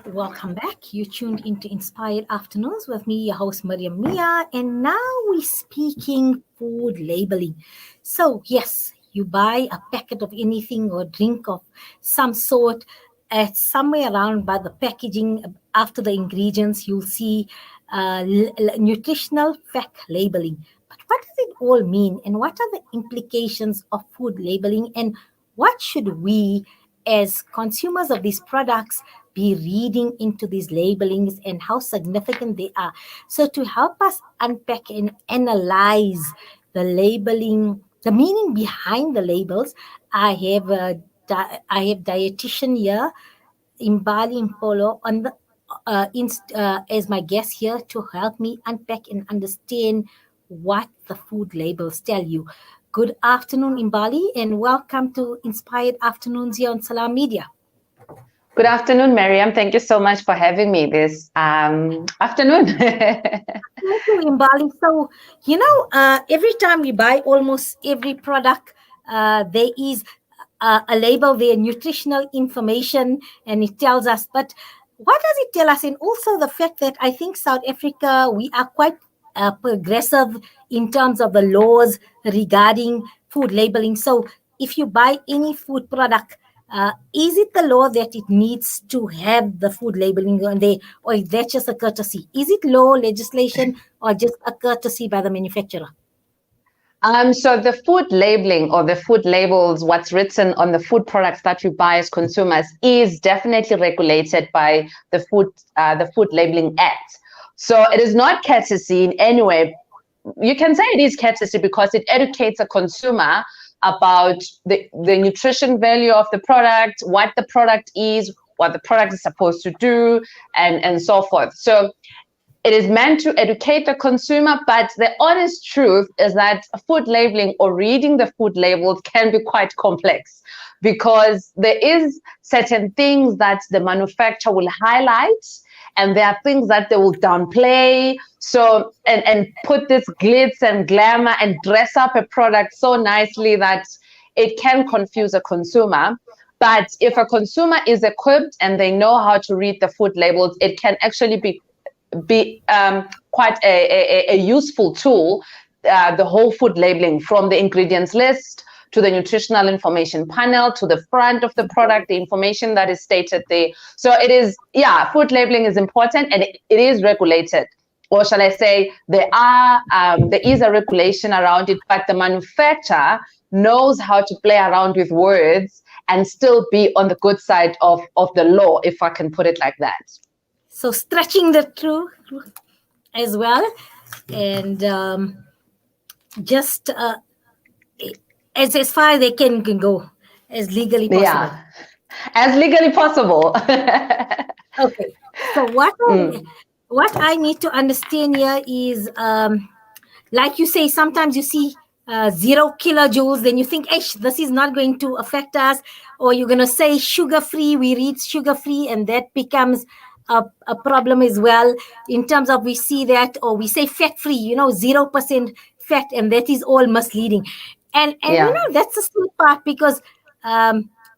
Welcome back. You tuned into Inspired Afternoons with me, your host Mariam Mia, and now we're speaking food labeling. So, yes, you buy a packet of anything or drink of some sort at somewhere around by the packaging after the ingredients, you'll see nutritional fact labeling. But what does it all mean, and what are the implications of food labeling, and what should we as consumers of these products be reading into these labelings and how significant they are? So, to help us unpack and analyze the labeling, the meaning behind the labels, I have dietitian here, Mbali Mapholi, on the as my guest here to help me unpack and understand what the food labels tell you. Good afternoon, Mbali, and welcome to Inspired Afternoons here on Salam Media. Good afternoon, Mariam. Thank you so much for having me this afternoon. Thank you, Mbali. So, every time we buy almost every product, there is a label there, nutritional information, and it tells us. But what does it tell us? And also the fact that I think South Africa, we are quite progressive in terms of the laws regarding food labeling. So, if you buy any food product, is it the law that it needs to have the food labeling on there, or is that just a courtesy? Is it law, legislation, or just a courtesy by the manufacturer? So the food labeling or the food labels, what's written on the food products that we buy as consumers, is definitely regulated by the Food Labeling Act. So it is not courtesy in any way. You can say it is courtesy because it educates a consumer about the nutrition value of the product, what the product is, what the product is supposed to do, and so forth. So it is meant to educate the consumer, but the honest truth is that food labeling or reading the food labels can be quite complex because there is certain things that the manufacturer will highlight, and there are things that they will downplay. So, and put this glitz and glamour and dress up a product so nicely that it can confuse a consumer. But if a consumer is equipped and they know how to read the food labels, it can actually be quite a useful tool, the whole food labeling, from the ingredients list to the nutritional information panel, to the front of the product, the information that is stated there. So it is, food labeling is important, and it is regulated. Or shall I say, there is a regulation around it, but the manufacturer knows how to play around with words and still be on the good side of the law, if I can put it like that. So stretching the truth as well, and just as far as they can go, as legally possible. Yeah, as legally possible. Okay. So what I need to understand here is, like you say, sometimes you see 0 kilojoules, then you think, this is not going to affect us, or you're going to say sugar-free, we read sugar-free, and that becomes a problem as well, in terms of we see that, or we say fat-free, 0% fat, and that is all misleading. And that's the silly part, because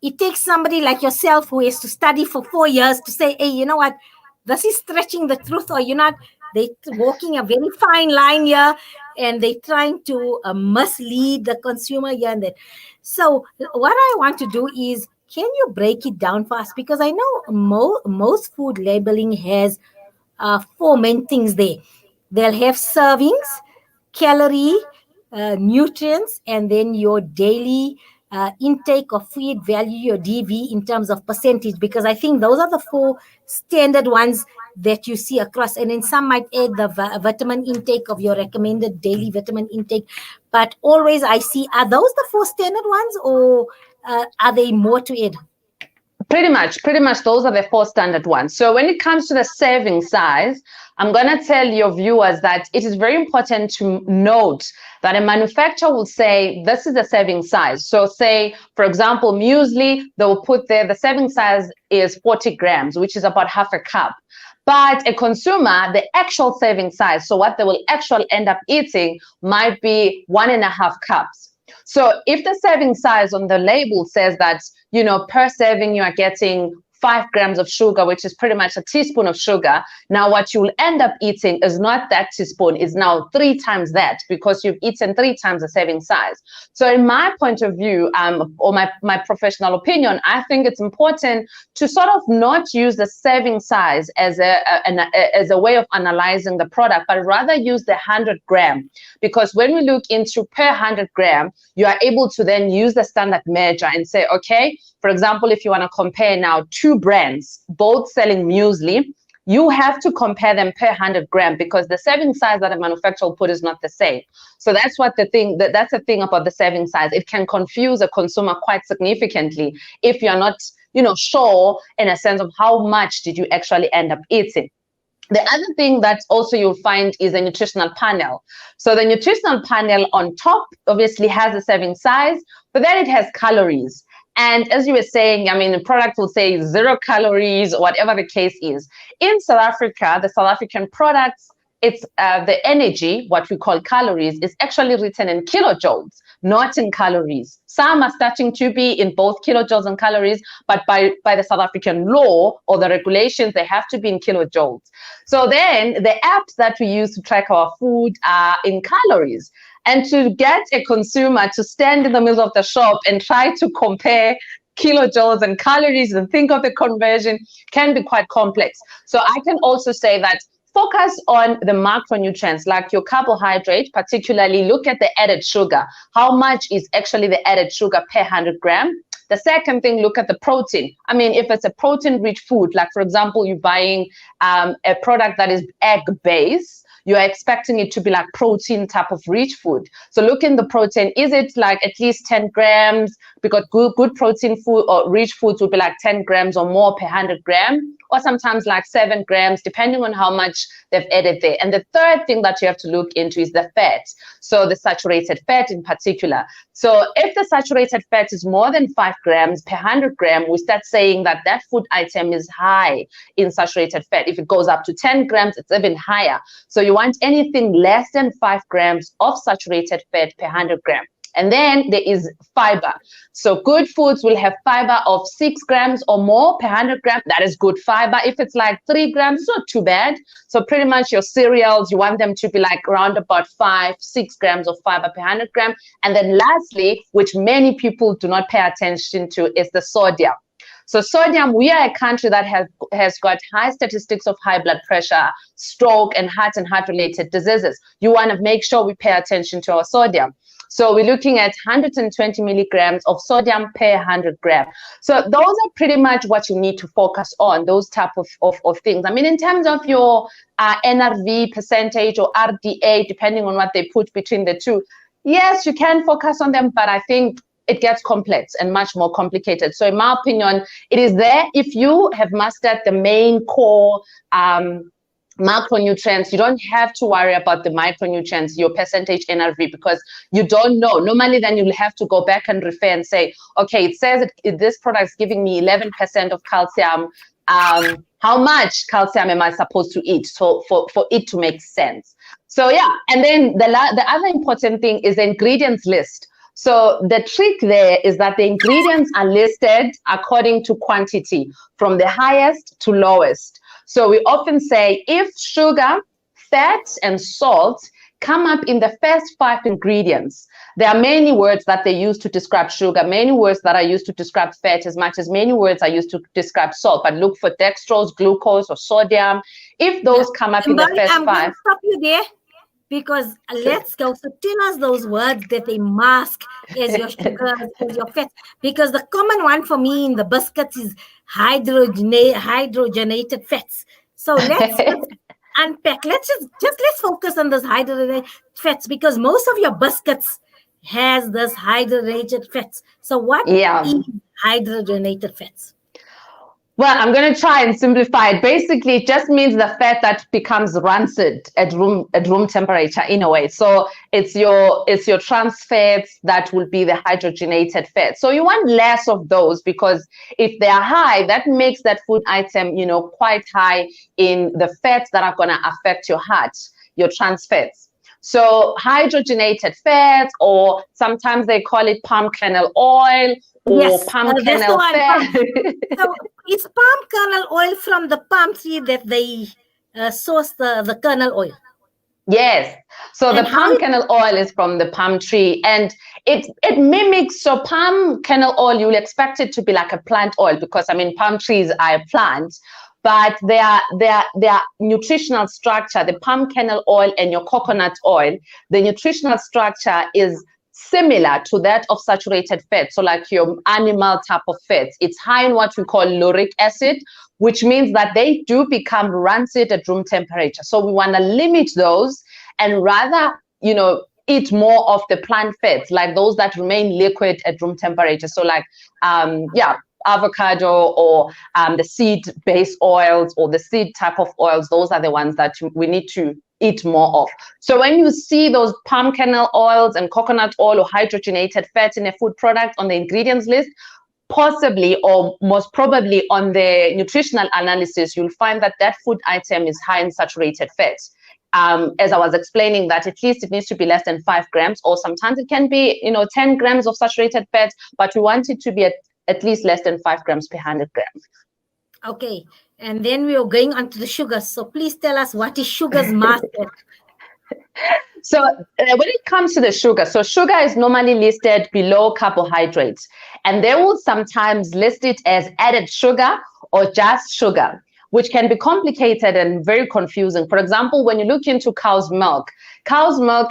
it takes somebody like yourself who has to study for 4 years to say, hey, you know what, this is stretching the truth, or you're not. They're walking a very fine line here, and they're trying to mislead the consumer here and there. So what I want to do is, can you break it down for us? Because I know most food labeling has 4 main things there. They'll have servings, calorie, nutrients, and then your daily intake of feed value, your DV, in terms of percentage, because I think those are the 4 standard ones that you see across. And then some might add the vitamin intake of your recommended daily vitamin intake. But always I see, are those the 4 standard ones, or are they more to add? Pretty much those are the 4 standard ones. So when it comes to the serving size, I'm going to tell your viewers that it is very important to note that a manufacturer will say, this is the serving size. So say, for example, muesli, they will put there, the serving size is 40 grams, which is about half a cup. But a consumer, the actual serving size, so what they will actually end up eating, might be 1.5 cups. So if the serving size on the label says that, per serving you are getting 5 grams of sugar, which is pretty much a teaspoon of sugar. Now what you'll end up eating is not that teaspoon, is now 3 times that, because you've eaten 3 times the serving size. So in my point of view, or my professional opinion, I think it's important to sort of not use the serving size as a way of analyzing the product, but rather use the 100 gram, because when we look into per 100 gram, you are able to then use the standard measure and say, okay, for example, if you want to compare now 2 brands, both selling muesli, you have to compare them per 100 gram, because the serving size that a manufacturer will put is not the same. So that's what that's the thing about the serving size. It can confuse a consumer quite significantly if you're not, sure in a sense of how much did you actually end up eating. The other thing that also you'll find is a nutritional panel. So the nutritional panel on top obviously has a serving size, but then it has calories. And as you were saying, I mean, the product will say 0 calories, or whatever the case is. In South Africa, the South African products, it's the energy, what we call calories, is actually written in kilojoules, not in calories. Some are starting to be in both kilojoules and calories, but by the South African law or the regulations, they have to be in kilojoules. So then the apps that we use to track our food are in calories. And to get a consumer to stand in the middle of the shop and try to compare kilojoules and calories and think of the conversion can be quite complex. So I can also say that focus on the macronutrients, like your carbohydrate, particularly look at the added sugar. How much is actually the added sugar per 100 gram? The second thing, look at the protein. I mean, if it's a protein-rich food, like for example, you're buying a product that is egg-based, you are expecting it to be like protein type of rich food. So look in the protein. Is it like at least 10 grams? Because good protein food or rich foods would be like 10 grams or more per 100 gram, or sometimes like 7 grams, depending on how much they've added there. And the third thing that you have to look into is the fat. So the saturated fat in particular. So if the saturated fat is more than 5 grams per 100 gram, we start saying that that food item is high in saturated fat. If it goes up to 10 grams, it's even higher. So you want anything less than 5 grams of saturated fat per 100 gram. And then there is fiber. So good foods will have fiber of 6 grams or more per 100 gram. That is good fiber. If it's like 3 grams, it's not too bad. So pretty much your cereals, you want them to be like around about 5-6 grams of fiber per 100 gram. And then lastly, which many people do not pay attention to, is the sodium. So sodium, we are a country that has got high statistics of high blood pressure, stroke, and heart-related diseases. You want to make sure we pay attention to our sodium. So we're looking at 120 milligrams of sodium per 100 gram. So those are pretty much what you need to focus on, those type of things. I mean, in terms of your NRV percentage or RDA, depending on what they put between the two, yes, you can focus on them, but I think it gets complex and much more complicated. So in my opinion, it is there. If you have mastered the main core macronutrients, you don't have to worry about the micronutrients, your percentage NRV, because you don't know. Normally, then you'll have to go back and refer and say, okay, it says that this product is giving me 11% of calcium. How much calcium am I supposed to eat for it to make sense? So yeah, and then the other important thing is the ingredients list. So the trick there is that the ingredients are listed according to quantity, from the highest to lowest. So we often say if sugar, fat, and salt come up in the first 5 ingredients, there are many words that they use to describe sugar, many words that are used to describe fat, as much as many words are used to describe salt. But look for dextrose, glucose, or sodium. If those come up in the first 5. I'm going to stop you there, because let's go. So tell us those words that they mask as your sugars, as your fats. Because the common one for me in the biscuits is hydrogenated fats. So let's unpack. Let's focus on those hydrogenated fats, because most of your biscuits has this hydrogenated fats. So what is hydrogenated fats? Well, I'm going to try and simplify it. Basically, it just means the fat that becomes rancid at room temperature in a way. So it's your trans fats that will be the hydrogenated fat. So you want less of those, because if they are high, that makes that food item, quite high in the fats that are going to affect your heart, your trans fats. So hydrogenated fats, or sometimes they call it palm kernel oil or Yes, palm that's the kernel one. fat. So it's palm kernel oil from the palm tree that they source the kernel oil. Yes. So the And how palm kernel oil is from the palm tree, and it mimics. So palm kernel oil, you'll expect it to be like a plant oil, because I mean palm trees are a plant, but their nutritional structure, the palm kernel oil and your coconut oil, the nutritional structure is similar to that of saturated fat. So like your animal type of fats, it's high in what we call lauric acid, which means that they do become rancid at room temperature. So we want to limit those and rather, eat more of the plant fats, like those that remain liquid at room temperature. So like, avocado, or the seed-based oils, or the seed type of oils, those are the ones that we need to eat more of. So when you see those palm kernel oils and coconut oil or hydrogenated fat in a food product on the ingredients list, possibly or most probably on the nutritional analysis, you'll find that that food item is high in saturated fat. As I was explaining, that at least it needs to be less than 5 grams, or sometimes it can be 10 grams of saturated fat, but we want it to be at least less than 5 grams per 100 grams. Okay, and then we are going on to the sugars. So please tell us, what is sugar's master? So when it comes to the sugar, so sugar is normally listed below carbohydrates, and they will sometimes list it as added sugar or just sugar, which can be complicated and very confusing. For example, when you look into cow's milk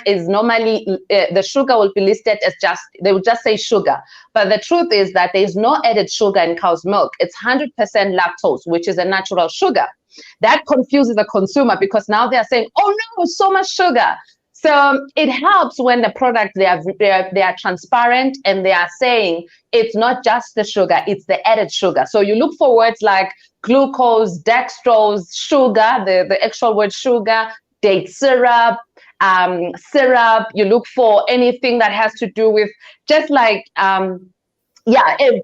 is normally, the sugar will be listed as they will just say sugar. But the truth is that there's no added sugar in cow's milk. It's 100% lactose, which is a natural sugar. That confuses the consumer, because now they are saying, oh no, so much sugar. So it helps when the product, they are transparent, and they are saying it's not just the sugar, it's the added sugar. So you look for words like glucose, dextrose, sugar, the actual word sugar, date syrup, syrup. You look for anything that has to do with just like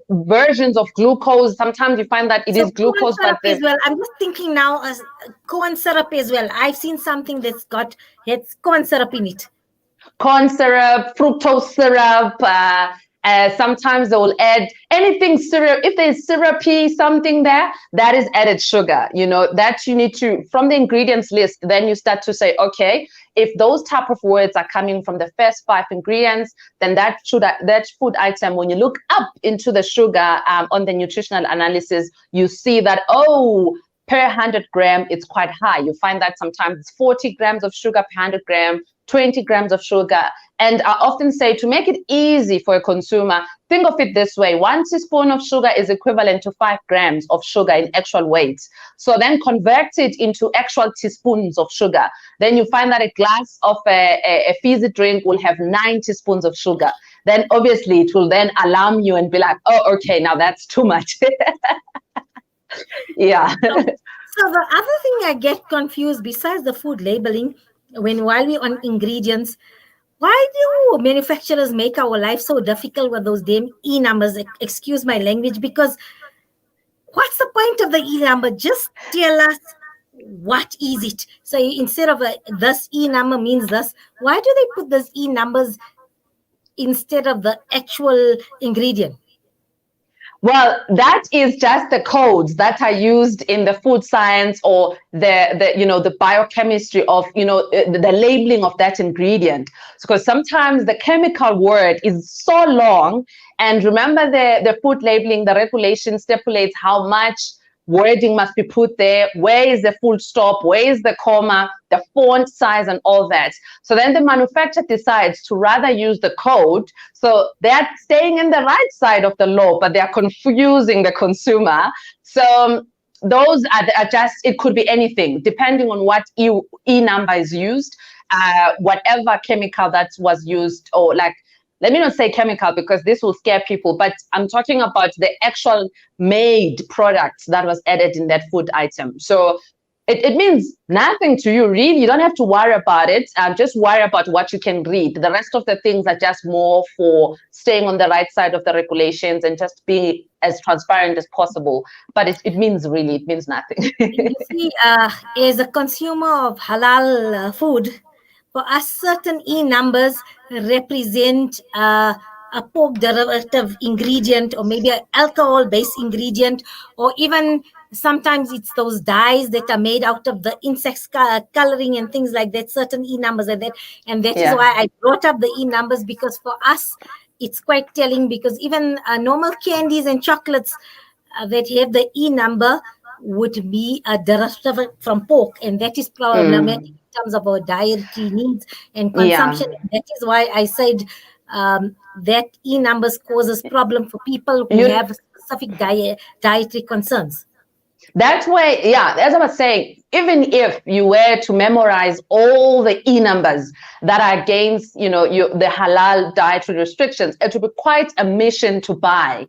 versions of glucose. Sometimes you find that it is glucose, corn syrup but as well. I'm just thinking now as corn syrup as well. I've seen something that's got corn syrup in it. Corn syrup, fructose syrup. Sometimes they will add anything syrup. If there's syrupy something there, that is added sugar. That you need to, from the ingredients list, then you start to say, okay, if those type of words are coming from the first 5 ingredients, then that food item, when you look up into the sugar on the nutritional analysis, you see that, per 100 gram, it's quite high. You find that sometimes it's 40 grams of sugar per 100 gram, 20 grams of sugar. And I often say, to make it easy for a consumer, think of it this way: 1 teaspoon of sugar is equivalent to 5 grams of sugar in actual weight. So then convert it into actual teaspoons of sugar. Then you find that a glass of a fizzy drink will have 9 teaspoons of sugar. Then obviously it will then alarm you and be like, oh, okay, now that's too much. Yeah. So the other thing I get confused, besides the food labeling, while we're on ingredients, why do manufacturers make our life so difficult with those damn E numbers? Excuse my language, because what's the point of the E number? Just tell us, what is it? So instead of this E number means this, why do they put those E numbers instead of the actual ingredient? Well, that is just the codes that are used in the food science, or the biochemistry of the labeling of that ingredient. Because sometimes the chemical word is so long, and remember the food labeling, the regulation stipulates how much wording must be put there, where is the full stop, where is the comma, the font size, and all that. So then the manufacturer decides to rather use the code, so they're staying in the right side of the law, but they're confusing the consumer. So those are just, it could be anything depending on what E number is used, whatever chemical that was used, or like, let me not say chemical because this will scare people, but I'm talking about the actual made products that was added in that food item. So it means nothing to you, really. You don't have to worry about it. Just worry about what you can read. The rest of the things are just more for staying on the right side of the regulations and just be as transparent as possible. But it means nothing. You see, as a consumer of halal food, for us, certain E numbers represent a pork derivative ingredient, or maybe an alcohol based ingredient, or even sometimes it's those dyes that are made out of the insects coloring and things like that. Certain E numbers are that, and that is Yeah. why I brought up the E numbers, because for us it's quite telling, because even normal candies and chocolates that have the E number would be a derivative from pork, and that is problematic Mm. in terms of our dietary needs and Yeah. consumption. And that is why I said that E numbers causes problem for people who You have specific dietary concerns. That's why, yeah, as I was saying, even if you were to memorize all the E numbers that are against, the halal dietary restrictions, it would be quite a mission to buy.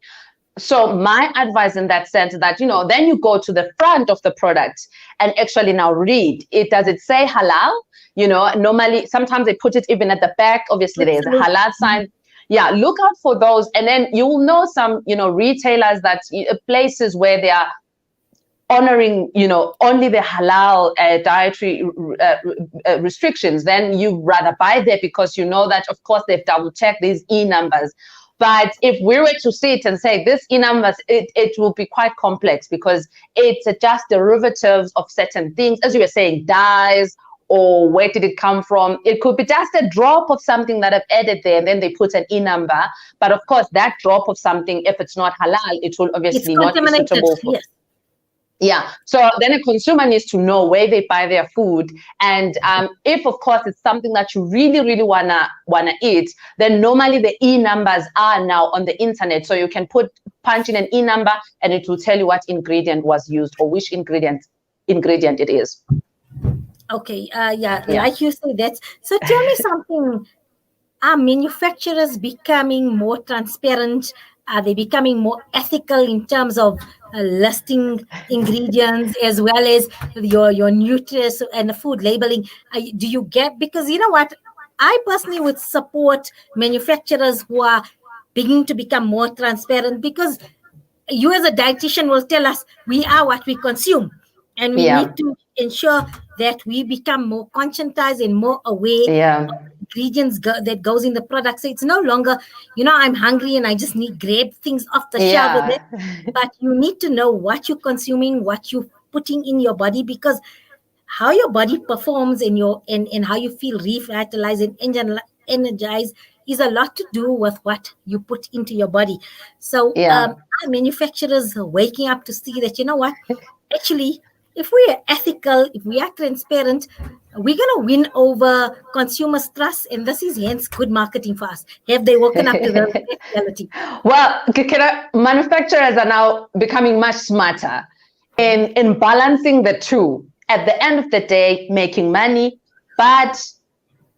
So my advice in that sense is that, then you go to the front of the product and actually now read it. Does it say halal? Normally, sometimes they put it even at the back. Obviously, there's a Absolutely. halal sign. Yeah, look out for those. And then you will know some, retailers that places where they are honoring, only the halal dietary restrictions, then you rather buy there because you know that, of course, they've double checked these E numbers. But if we were to sit and say this E numbers, it will be quite complex because it's just derivatives of certain things, as you were saying, dyes, or where did it come from? It could be just a drop of something that I've added there, and then they put an E number. But of course, that drop of something, if it's not halal, it will It's obviously not be contaminated, suitable for. yes. Yeah, so then a consumer needs to know where they buy their food, and if, of course, it's something that you really, really wanna eat, then normally the E numbers are now on the internet, so you can punch in an E number, and it will tell you what ingredient was used or which ingredient it is. Okay, like you say that. So tell me something. Are manufacturers becoming more transparent? Are they becoming more ethical in terms of listing ingredients as well as your nutrients and the food labeling? Do you get, because you know what? I personally would support manufacturers who are beginning to become more transparent, because you as a dietitian will tell us we are what we consume, and we Yeah, need to ensure that we become more conscientized and more aware yeah, ingredients that goes in the product. So it's no longer, I'm hungry and I just need grab things off the shelf with it. yeah. But you need to know what you're consuming, what you're putting in your body, because how your body performs and how you feel revitalized and energized is a lot to do with what you put into your body. So Yeah. our manufacturers are waking up to see that, you know what, actually, if we are ethical, if we are transparent, we're going to win over consumers' trust, and this is hence good marketing for us. Have they woken up to the reality? Well, manufacturers are now becoming much smarter in balancing the two. At the end of the day, making money, but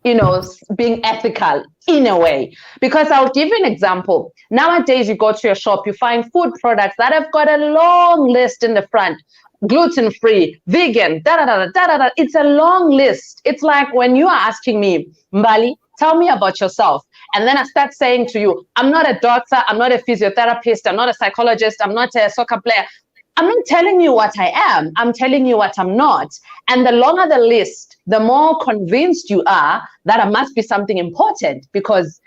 being ethical in a way. Because I'll give you an example. Nowadays, you go to your shop, you find food products that have got a long list in the front. Gluten-free, vegan, da da da da da da. It's a long list. It's like when you are asking me, Mbali, tell me about yourself. And then I start saying to you, I'm not a doctor, I'm not a physiotherapist, I'm not a psychologist, I'm not a soccer player. I'm not telling you what I am, I'm telling you what I'm not. And the longer the list, the more convinced you are that it must be something important. Because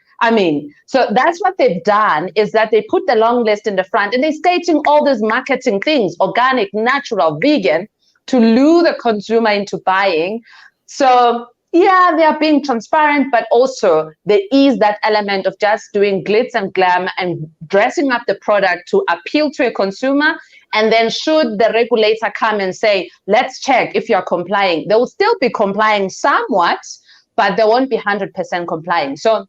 so that's what they've done, is that they put the long list in the front and they're stating all these marketing things, organic, natural, vegan, to lure the consumer into buying. So yeah, they are being transparent, but also there is that element of just doing glitz and glam and dressing up the product to appeal to a consumer. And then should the regulator come and say, let's check if you're complying, they will still be complying somewhat, but they won't be 100% complying. So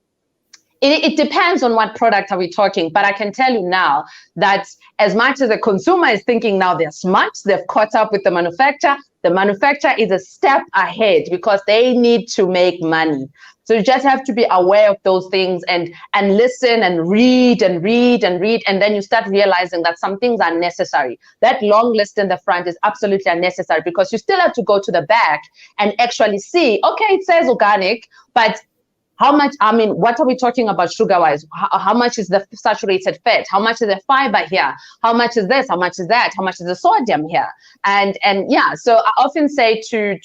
it depends on what product are we talking, but I can tell you now that as much as the consumer is thinking now they're smart, they've caught up with the manufacturer is a step ahead because they need to make money. So you just have to be aware of those things and listen and read and read and read, and then you start realizing that some things are necessary. That long list in the front is absolutely unnecessary because you still have to go to the back and actually see, okay, it says organic, but how much, what are we talking about sugar-wise? How much is the saturated fat? How much is the fiber here? How much is this? How much is that? How much is the sodium here? And yeah, so I often say to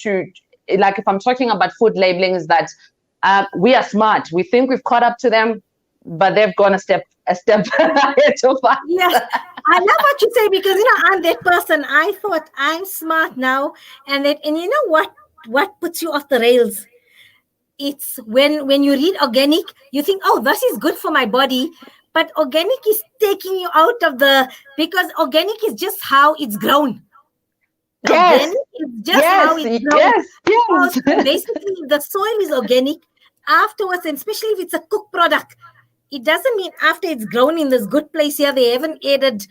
like if I'm talking about food labeling, is that we are smart. We think we've caught up to them, but they've gone a step ahead of us. Yes, I love what you say because I'm that person. I thought I'm smart now, and you know what puts you off the rails? It's when you read organic, you think, oh, this is good for my body, but organic is taking you out of because organic is just how it's grown. Yes. Organic is just how it's grown. Yes. So basically, the soil is organic afterwards, and especially if it's a cooked product. It doesn't mean after it's grown in this good place here, they haven't added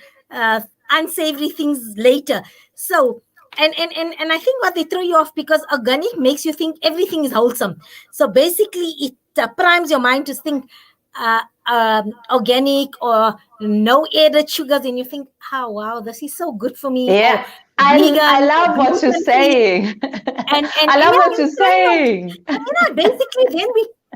unsavory things later. So, and I think what they throw you off because organic makes you think everything is wholesome. So basically, it primes your mind to think organic or no added sugars, and you think, oh wow, this is so good for me. Yeah, Or I vegan, love what you're saying. and I love what you're saying. Basically, then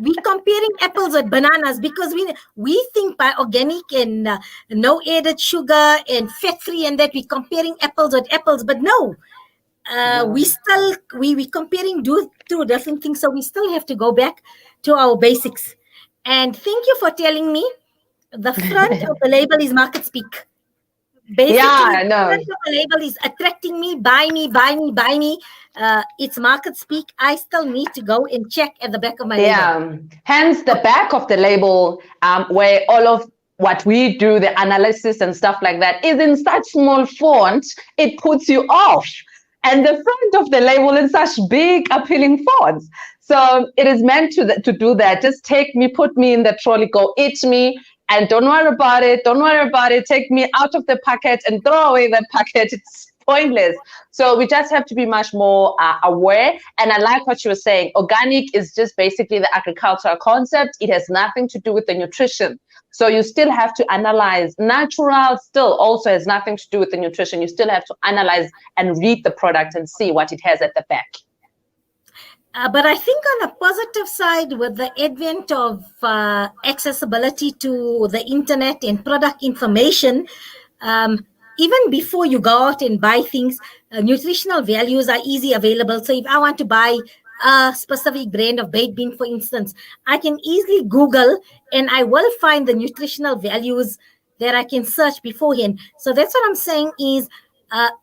we comparing apples with bananas because we think by organic and no added sugar and fat free and that we're comparing apples with apples, but no, we still we comparing two different things. So we still have to go back to our basics. And thank you for telling me the front of the label is market speak. Basically, the front of the label is attracting me, buy me, buy me, buy me. It's market speak. I still need to go and check at the back of my label. Hence the back of the label, where all of what we do, the analysis and stuff like that, is in such small font, it puts you off. And the front of the label in such big, appealing fonts. So it is meant to do that. Just take me, put me in the trolley, go eat me, and don't worry about it. Don't worry about it. Take me out of the packet and throw away that packet. It's pointless. So we just have to be much more aware. And I like what you were saying. Organic is just basically the agricultural concept. It has nothing to do with the nutrition. So you still have to analyze. Natural still also has nothing to do with the nutrition. You still have to analyze and read the product and see what it has at the back. But I think on the positive side, with the advent of accessibility to the internet and product information, even before you go out and buy things, nutritional values are easy available. So if I want to buy a specific brand of baked bean, for instance, I can easily Google and I will find the nutritional values that I can search beforehand. So that's what I'm saying is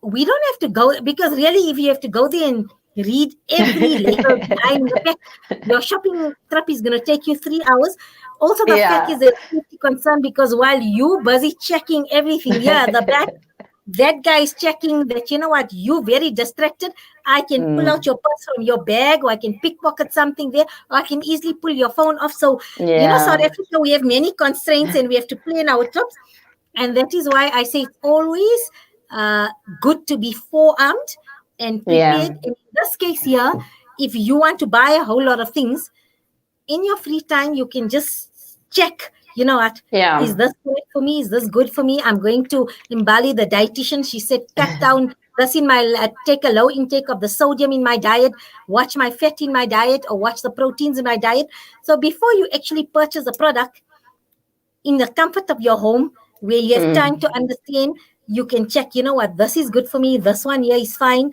we don't have to go, because really if you have to go there and read every label behind the pack, your shopping trip is going to take you 3 hours. Also, the fact is a safety concern because while you busy checking everything, the back, that guy is checking that, you know what, you very distracted. I can pull out your purse from your bag, or I can pickpocket something there, or I can easily pull your phone off. So, South Africa, we have many constraints and we have to plan our trips. And that is why I say it's always good to be forearmed and prepared. And in this case here, if you want to buy a whole lot of things, in your free time, you can just check, you know what, is this good for me? Is this good for me? I'm going to Mbali, the dietitian. She said, cut down this in my, take a low intake of the sodium in my diet, watch my fat in my diet, or watch the proteins in my diet. So before you actually purchase a product, in the comfort of your home, where you have time to understand, you can check, you know what, this is good for me, this one here is fine,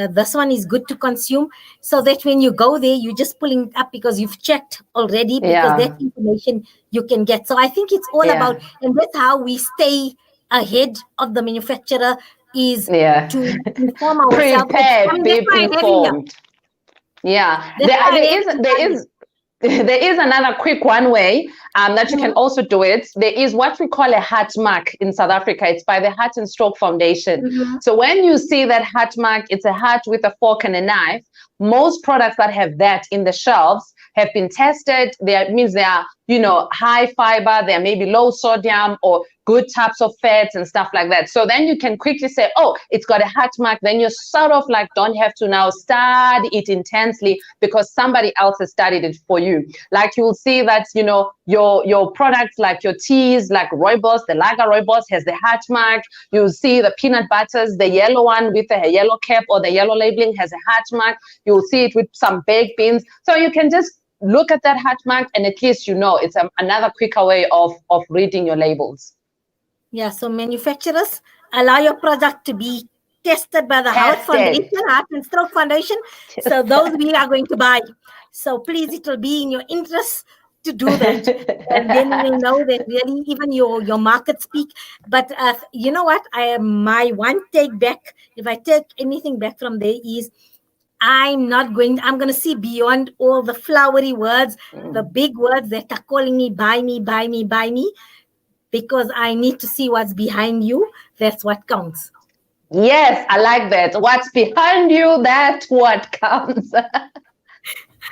this one is good to consume, so that when you go there, you're just pulling it up because you've checked already, because that information you can get. So I think it's all about, and that's how we stay ahead of the manufacturer, is to inform ourselves. Prepared, be informed. There is another quick one way that you can also do it. There is what we call a heart mark in South Africa. It's by the Heart and Stroke Foundation. So when you see that heart mark, it's a heart with a fork and a knife. Most products that have that in the shelves have been tested. That means they are, high fiber, they are maybe low sodium or good types of fats and stuff like that. So then you can quickly say, oh, it's got a heart mark. Then you sort of like don't have to now study it intensely because somebody else has studied it for you. Like you'll see that, your products like your teas, like Rooibos, the lager Rooibos has the heart mark. You'll see the peanut butters, the yellow one with the yellow cap or the yellow labeling has a heart mark. You'll see it with some baked beans. So you can just look at that heart mark and at least it's another quicker way of reading your labels. Yeah, so manufacturers, allow your product to be tested by the Tested. Heart and Stroke Foundation. So those we are going to buy. So please, it will be in your interest to do that. And then we'll know that really even your market speak. But you know what? My one take back, if I take anything back from there, is I'm going to see beyond all the flowery words, the big words that are calling me, buy me, buy me, buy me, because I need to see what's behind you. That's what counts. Yes, I like that. What's behind you, that's what counts.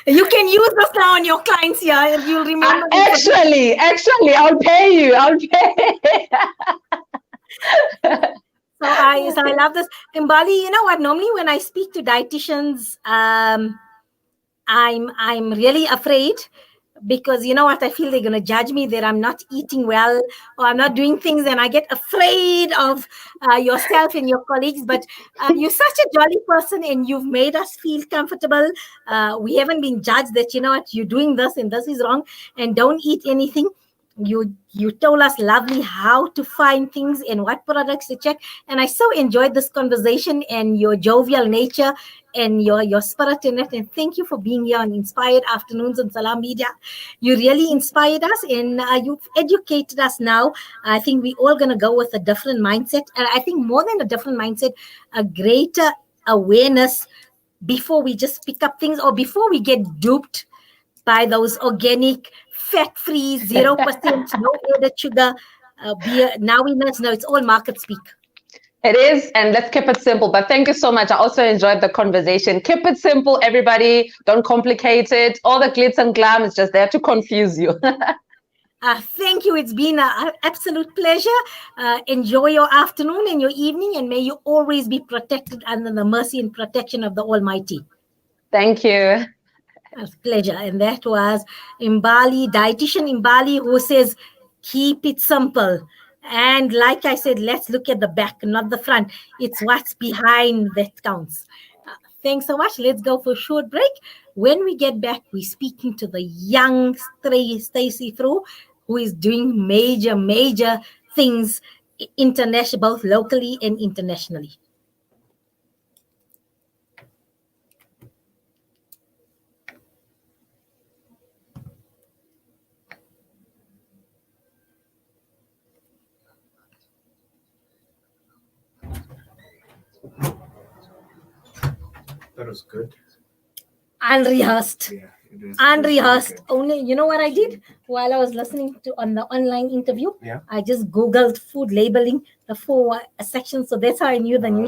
You can use this now on your clients here, and you'll remember. Actually, I'll pay you. I'll pay. So I love this. Mbali, you know what? Normally when I speak to dietitians, I'm really afraid, because you know what, I feel they're going to judge me that I'm not eating well or I'm not doing things, and I get afraid of yourself and your colleagues. But you're such a jolly person, and you've made us feel comfortable. We haven't been judged that, you know what, you're doing this and this is wrong and don't eat anything. You told us lovely how to find things and what products to check, and I so enjoyed this conversation and your jovial nature and your spirit in it. And thank you for being here on Inspired Afternoons on Salam Media. You really inspired us, and you've educated us. Now I think we're all going to go with a different mindset, and I think more than a different mindset, a greater awareness before we just pick up things, or before we get duped by those organic, fat-free, 0%, no added sugar beer. Now we know it's all market speak. It is, and let's keep it simple. But thank you so much. I also enjoyed the conversation. Keep it simple, everybody. Don't complicate it. All the glitz and glam is just there to confuse you. Thank you. It's been an absolute pleasure. Enjoy your afternoon and your evening, and may you always be protected under the mercy and protection of the Almighty. Thank you. A pleasure. And that was Mbali, dietitian Mbali, who says, keep it simple. And like I said, let's look at the back, not the front. It's what's behind that counts. Thanks so much. Let's go for a short break. When we get back, we're speaking to the young Stacey Through, who is doing major things international, both locally and internationally. That was good. Unrehearsed. Yeah, it is. Unrehearsed. Okay. Only, you know what I did while I was listening to on the online interview? Yeah. I just Googled food labeling, the 4 sections. So that's how I knew the nutrients.